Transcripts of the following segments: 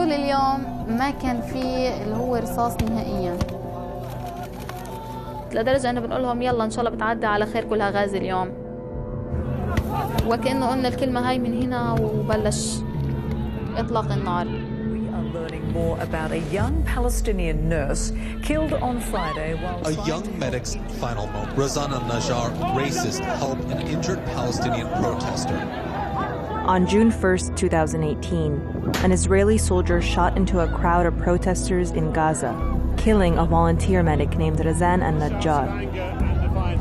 طول اليوم ما كان فيه اللي هو رصاص نهائيا، لدرجة أنه بنقول لهم يلا إن شاء الله بتعدي على خير كلها غازي اليوم، وكأنه قلنا الكلمة هاي من هنا وبلش إطلاق النار. Learning more about a young Palestinian nurse killed on Friday while a young medic's final moment. Rouzan al-Najjar races to help an injured Palestinian protester. On June 1st, 2018, an Israeli soldier shot into a crowd of protesters in Gaza, killing a volunteer medic named Rouzan al-Najjar.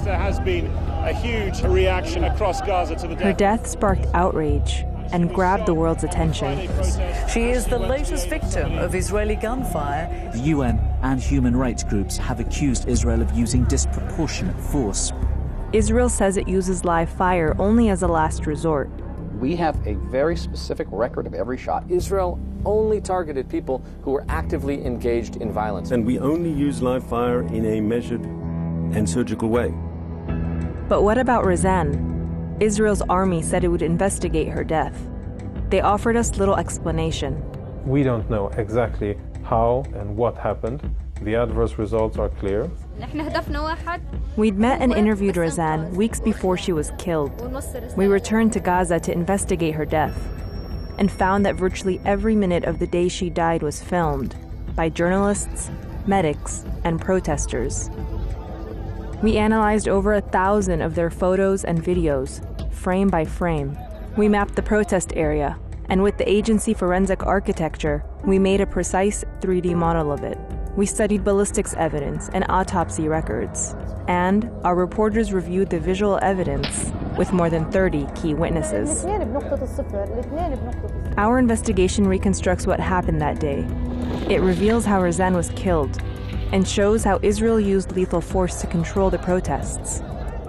There has been a huge reaction across Gaza to the death. Her death sparked outrage and grabbed the world's attention. She is the latest victim of Israeli gunfire. The UN and human rights groups have accused Israel of using disproportionate force. Israel says it uses live fire only as a last resort. We have a very specific record of every shot. Israel only targeted people who were actively engaged in violence. And we only use live fire in a measured and surgical way. But what about Rouzan? Israel's army said it would investigate her death. They offered us little explanation. We don't know exactly how and what happened. The adverse results are clear. We'd met and interviewed Rouzan weeks before she was killed. We returned to Gaza to investigate her death and found that virtually every minute of the day she died was filmed by journalists, medics, and protesters. We analyzed over 1,000 of their photos and videos, frame by frame. We mapped the protest area, and with the agency Forensic Architecture, we made a precise 3D model of it. We studied ballistics evidence and autopsy records, and our reporters reviewed the visual evidence with more than 30 key witnesses. Our investigation reconstructs what happened that day. It reveals how Rouzan was killed and shows how Israel used lethal force to control the protests,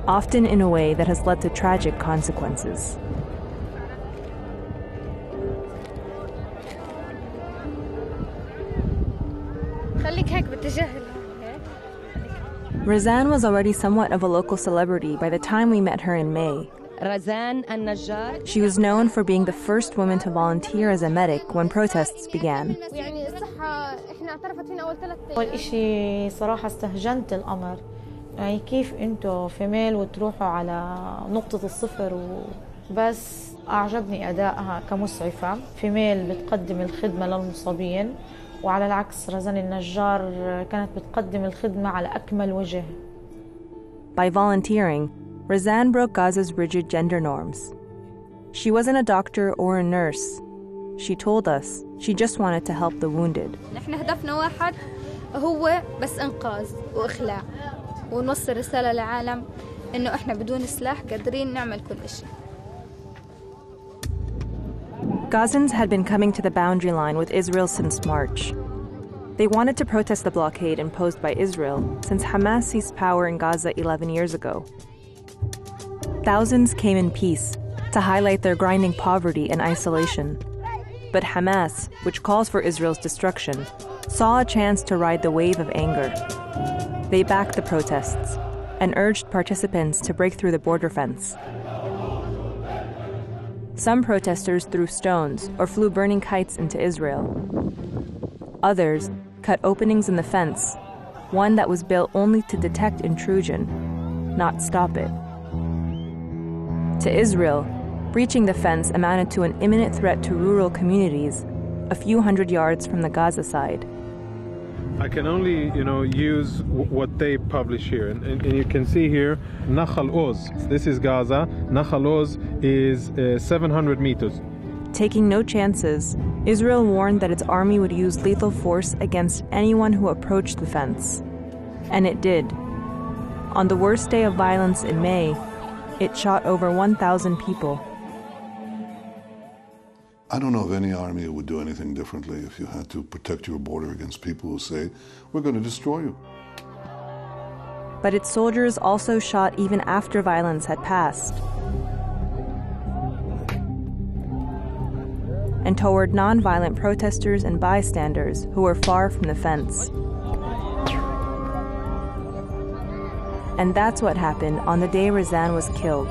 often in a way that has led to tragic consequences. Rouzan was already somewhat of a local celebrity by the time we met her in May. Rouzan al-Najjar. She was known for being the first woman to volunteer as a medic when protests began. أول إشي صراحة استهجنت الأمر، يعني كيف أنتوا فيميل وتروحوا على نقطة الصفر وبس. أعجبني أدائها كمسعفة، فيميل بتقدم الخدمة للمصابين، وعلى العكس روزان النجار كانت بتقدم الخدمة على أكمل وجه. By volunteering, Rouzan broke Gaza's rigid gender norms. She wasn't a doctor or a nurse. She told us she just wanted to help the wounded. نحن هدفنا واحد، هو بس إنقاذ وإخلاع، ونوصل رسالة للعالم إنه إحنا بدون سلاح قادرين نعمل كل شيء. Gazans had been coming to the boundary line with Israel since March. They wanted to protest the blockade imposed by Israel since Hamas seized power in Gaza 11 years ago. Thousands came in peace to highlight their grinding poverty and isolation. But Hamas, which calls for Israel's destruction, saw a chance to ride the wave of anger. They backed the protests and urged participants to break through the border fence. Some protesters threw stones or flew burning kites into Israel. Others cut openings in the fence, one that was built only to detect intrusion, not stop it. To Israel, breaching the fence amounted to an imminent threat to rural communities a few hundred yards from the Gaza side. I can only, use what they publish here. And you can see here, Nahal Oz. This is Gaza. Nahal Oz is 700 meters. Taking no chances, Israel warned that its army would use lethal force against anyone who approached the fence. And it did. On the worst day of violence in May, it shot over 1,000 people. I don't know of any army who would do anything differently if you had to protect your border against people who say, we're going to destroy you. But its soldiers also shot even after violence had passed. And toward non-violent protesters and bystanders who were far from the fence. And that's what happened on the day Rouzan was killed.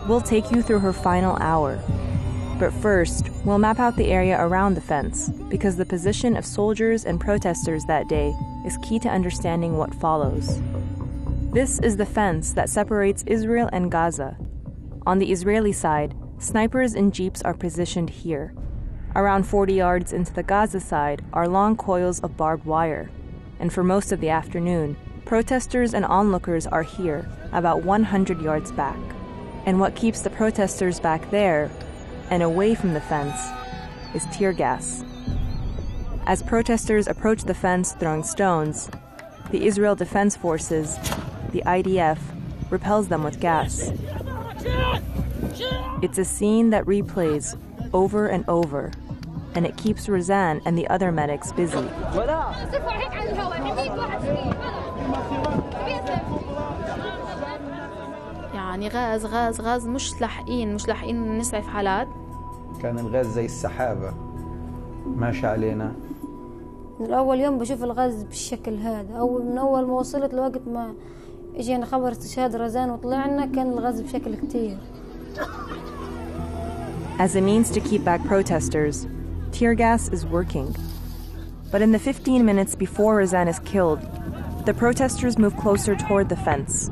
We'll take you through her final hour, But first, we'll map out the area around the fence, because the position of soldiers and protesters that day is key to understanding what follows. This is the fence that separates Israel and Gaza. On the Israeli side, snipers and jeeps are positioned here. Around 40 yards into the Gaza side are long coils of barbed wire. And for most of the afternoon, protesters and onlookers are here, about 100 yards back. And what keeps the protesters back there and away from the fence is tear gas. As protesters approach the fence throwing stones, the Israel Defense Forces, the I.D.F, repels them with gas. It's a scene that replays over and over, and it keeps Rouzan and the other medics busy. يعني غاز مش لاحقين نسعف حالات. كان الغاز زي السحابة ماشي علينا. من أول يوم بشوف الغاز بالشكل هذا، من أول ما وصلت لوقت ما إجينا خبر استشهاد روزان وطلعنا كان الغاز بشكل كتير. As a means to keep back protesters, tear gas is working. But in the 15 minutes before Rouzan is killed, the protesters move closer toward the fence.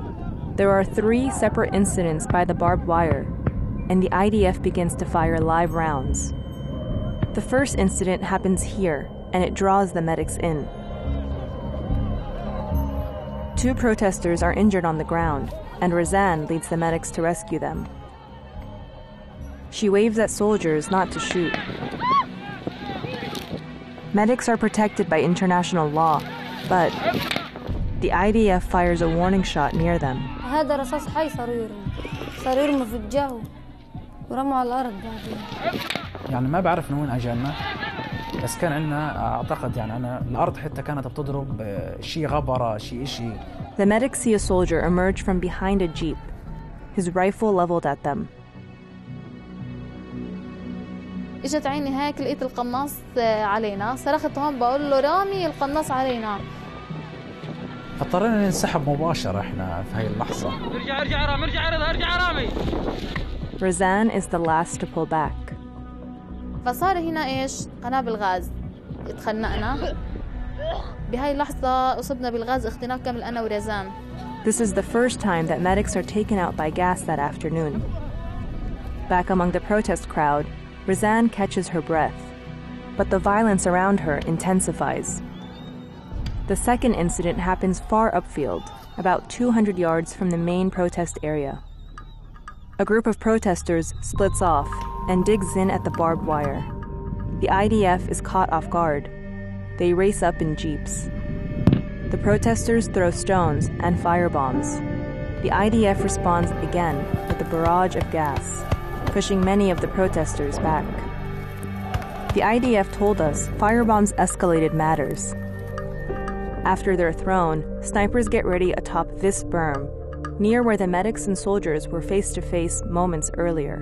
There are 3 separate incidents by the barbed wire, and the I.D.F begins to fire live rounds. The first incident happens here, and it draws the medics in. 2 protesters are injured on the ground, and Rouzan leads the medics to rescue them. She waves at soldiers not to shoot. Medics are protected by international law, but the I.D.F fires a warning shot near them. هذا رصاص حي صار يرموا في الجو ورموا على الأرض بعدين. يعني ما بعرف من وين أجانا، بس كان عندنا أعتقد يعني الأرض حتى كانت بتضرب شيء غبرة شيء. The medics see a soldier emerge from behind a jeep, his rifle leveled at them. اجت عيني هيك لقيت القناص علينا، صرخت هون بقول له رامي القناص علينا. فاضطرينا ننسحب مباشرة احنا في هاي اللحظة. ارجع رامي. Rouzan is the last to pull back. فصار هنا ايش؟ قنابل غاز. اتخنقنا. بهاي اللحظة أصبنا بالغاز اختناق كامل أنا وروزان. This is the first time that medics are taken out by gas that afternoon. Back among the protest crowd, Rouzan catches her breath, but the violence around her intensifies. The second incident happens far upfield, about 200 yards from the main protest area. A group of protesters splits off and digs in at the barbed wire. The I.D.F is caught off guard. They race up in jeeps. The protesters throw stones and firebombs. The I.D.F responds again with a barrage of gas, pushing many of the protesters back. The I.D.F told us firebombs escalated matters. After they're thrown, snipers get ready atop this berm, near where the medics and soldiers were face-to-face moments earlier.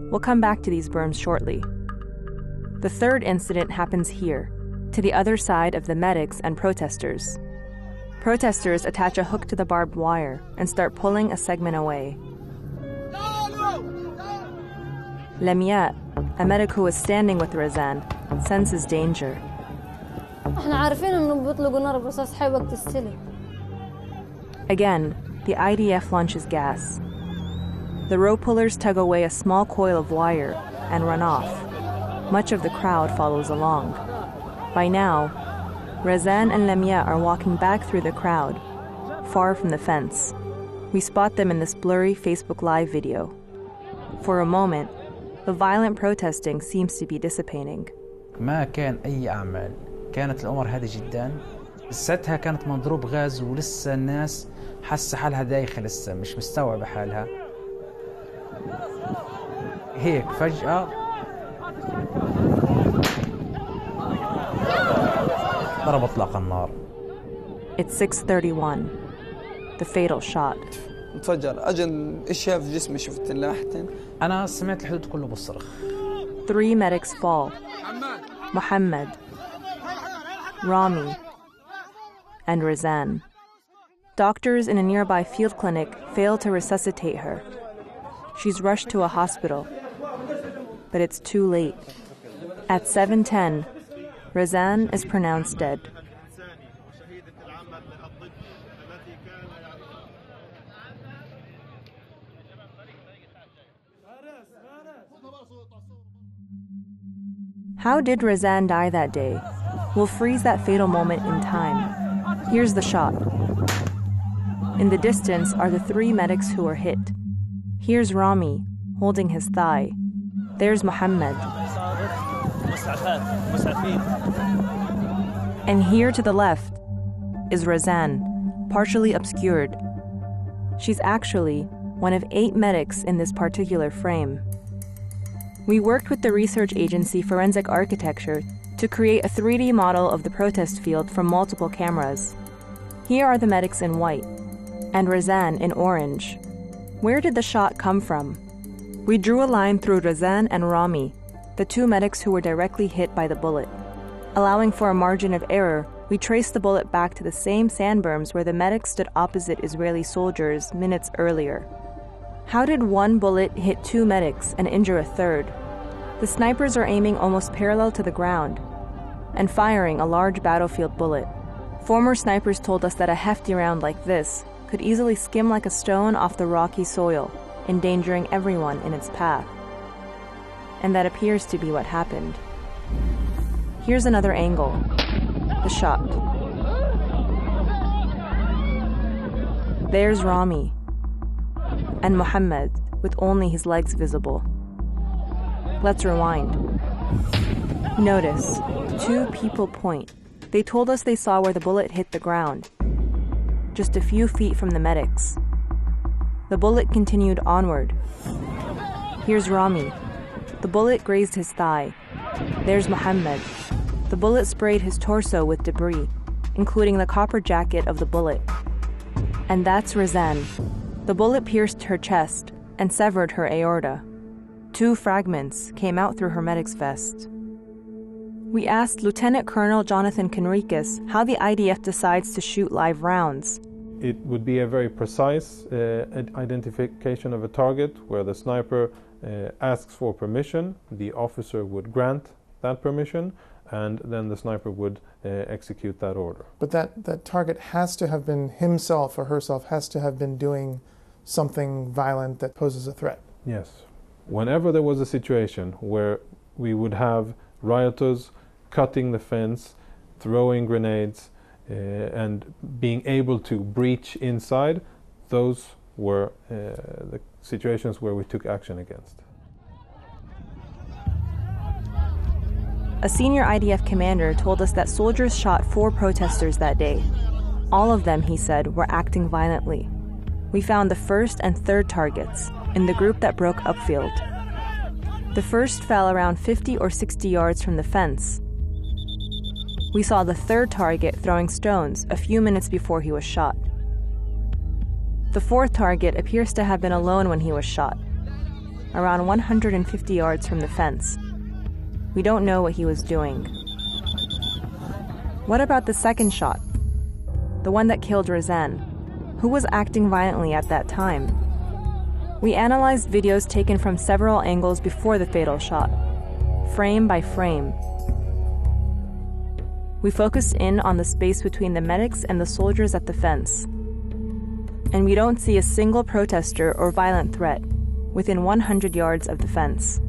We'll come back to these berms shortly. The third incident happens here, to the other side of the medics and protesters. Protesters attach a hook to the barbed wire and start pulling a segment away. Lamia, a medic who was standing with Rouzan, senses danger. Again, the I.D.F launches gas. The rope pullers tug away a small coil of wire and run off. Much of the crowd follows along. By now, Rouzan and Lamia are walking back through the crowd, far from the fence. We spot them in this blurry Facebook Live video. For a moment, the violent protesting seems to be dissipating. ما كان أي أعمال، كانت الأمور هذه جدا. ساعتها كانت مضروب غاز ولسه الناس حاسة حالها دايخة لسه مش مستوعبة حالها. هيك فجأة ضرب إطلاق النار. It's 6:31, the fatal shot. انفجر أجن إشياء في جسمي شفت اللحتين. أنا سمعت الحدود كله بالصرخ. 3 medics fall. Mohammed, Rami, and Rouzan. Doctors in a nearby field clinic fail to resuscitate her. She's rushed to a hospital. but it's too late. At 7:10, Rouzan is pronounced dead. How did Rouzan die that day? We'll freeze that fatal moment in time. Here's the shot. In the distance are the 3 medics who were hit. Here's Rami, holding his thigh. There's Muhammad. And here to the left is Rouzan, partially obscured. She's actually one of 8 medics in this particular frame. We worked with the research agency Forensic Architecture to create a 3D model of the protest field from multiple cameras. Here are the medics in white, and Rouzan in orange. Where did the shot come from? We drew a line through Rouzan and Rami, the 2 medics who were directly hit by the bullet. Allowing for a margin of error, we traced the bullet back to the same sand berms where the medics stood opposite Israeli soldiers minutes earlier. How did one bullet hit 2 medics and injure a third? The snipers are aiming almost parallel to the ground and firing a large battlefield bullet. Former snipers told us that a hefty round like this could easily skim like a stone off the rocky soil, endangering everyone in its path. And that appears to be what happened. Here's another angle. The shot. There's Rami and Muhammad with only his legs visible. Let's rewind. Notice, 2 people point. They told us they saw where the bullet hit the ground, just a few feet from the medics. The bullet continued onward. Here's Rami. The bullet grazed his thigh. There's Muhammad. The bullet sprayed his torso with debris, including the copper jacket of the bullet. And that's Rouzan. The bullet pierced her chest and severed her aorta. 2 fragments came out through her medic's vest. We asked Lieutenant Colonel Jonathan Conricus how the IDF decides to shoot live rounds. It would be a very precise identification of a target where the sniper asks for permission, the officer would grant that permission, and then the sniper would execute that order. But that target has to have been himself or herself, has to have been doing something violent that poses a threat. Yes. Whenever there was a situation where we would have rioters cutting the fence, throwing grenades, and being able to breach inside, those were the situations where we took action against. A senior IDF commander told us that soldiers shot 4 protesters that day. All of them, he said, were acting violently. We found the first and third targets in the group that broke upfield. The first fell around 50 or 60 yards from the fence. We saw the third target throwing stones a few minutes before he was shot. The fourth target appears to have been alone when he was shot, around 150 yards from the fence. We don't know what he was doing. What about the second shot? The one that killed Rouzan? Who was acting violently at that time? We analyzed videos taken from several angles before the fatal shot, frame by frame. We focused in on the space between the medics and the soldiers at the fence. And we don't see a single protester or violent threat within 100 yards of the fence.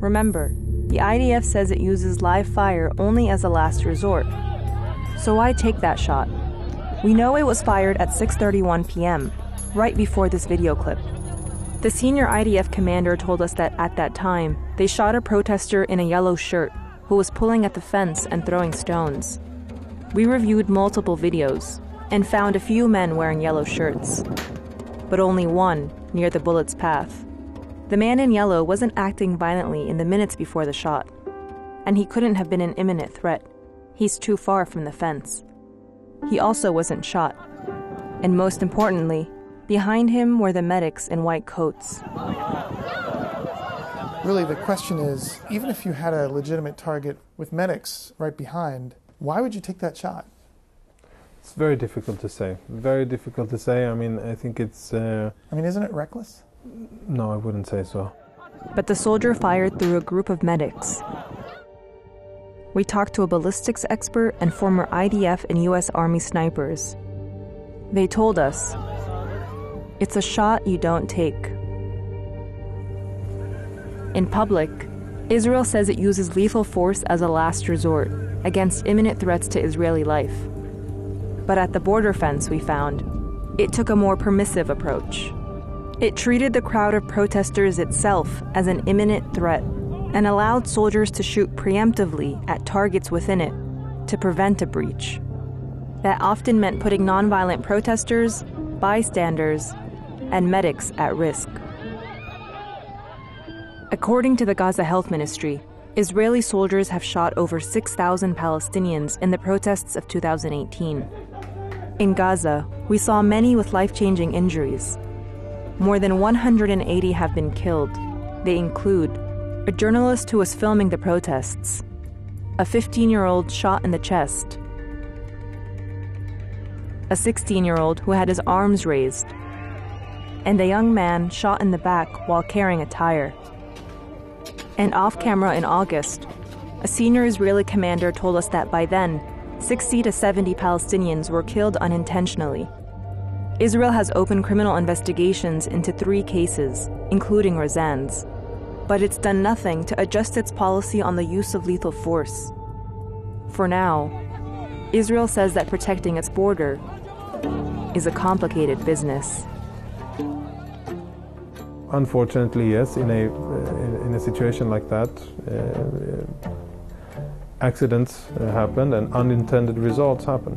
Remember, the IDF says it uses live fire only as a last resort. So why take that shot? We know it was fired at 6:31 p.m., right before this video clip. The senior IDF commander told us that at that time, they shot a protester in a yellow shirt who was pulling at the fence and throwing stones. We reviewed multiple videos and found a few men wearing yellow shirts, but only one near the bullet's path. The man in yellow wasn't acting violently in the minutes before the shot, and he couldn't have been an imminent threat. He's too far from the fence. He also wasn't shot. And most importantly, behind him were the medics in white coats. Really, the question is, even if you had a legitimate target with medics right behind, why would you take that shot? It's very difficult to say. Very difficult to say. I mean, I think it's... isn't it reckless? No, I wouldn't say so. but the soldier fired through a group of medics. We talked to a ballistics expert and former I.D.F. and U.S. Army snipers. They told us, it's a shot you don't take. In public, Israel says it uses lethal force as a last resort against imminent threats to Israeli life. But at the border fence, we found, it took a more permissive approach. It treated the crowd of protesters itself as an imminent threat and allowed soldiers to shoot preemptively at targets within it to prevent a breach. That often meant putting nonviolent protesters, bystanders, and medics at risk. According to the Gaza Health Ministry, Israeli soldiers have shot over 6,000 Palestinians in the protests of 2018. In Gaza, we saw many with life-changing injuries. More than 180 have been killed. They include a journalist who was filming the protests, a 15-year-old shot in the chest, a 16-year-old who had his arms raised, and a young man shot in the back while carrying a tire. And off-camera in August, a senior Israeli commander told us that by then, 60 to 70 Palestinians were killed unintentionally. Israel has opened criminal investigations into 3 cases, including Rouzan's, but it's done nothing to adjust its policy on the use of lethal force. For now, Israel says that protecting its border is a complicated business. Unfortunately, yes, in a situation like that, accidents happen and unintended results happen.